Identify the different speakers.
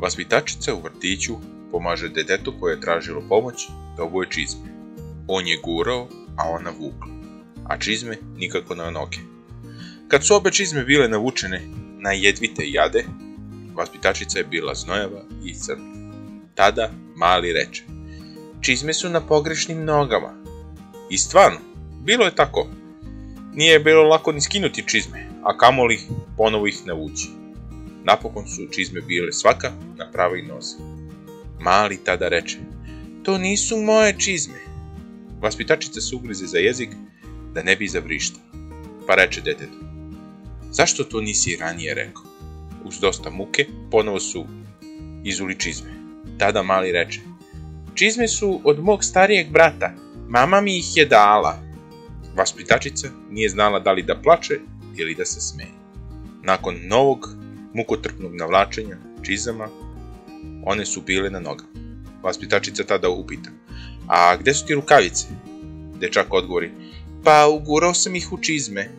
Speaker 1: Vaspitačica u vrtiću pomaže detetu koje je tražilo pomoć da obuje čizme. On je gurao, a ona vukla, a čizme nikako na noge. Kad su obe čizme bile navučene na jedvite jade, vaspitačica je bila znojava i crna. Tada mali reče: čizme su na pogrešnim nogama. I stvarno, bilo je tako. Nije bilo lako ni skinuti čizme, a kamoli ponovo ih navući. Napokon su čizme bile svaka na pravoj nozi. Mali tada reče: to nisu moje čizme. Vaspitačica se ugrize za jezik da ne bi zavrištala, pa reče detetu: zašto to nisi ranije rekao? Uz dosta muke ponovo su izuli čizme. Tada mali reče: čizme su od mog starijeg brata, mama mi ih je dala. Vaspitačica nije znala da li da plače ili da se smeje. Nakon novog mukotrpnog navlačenja čizama, one su bile na nogama. Vaspitačica tada upita: a gde su ti rukavice? Dečak odgovori: pa ugurao sam ih u čizme.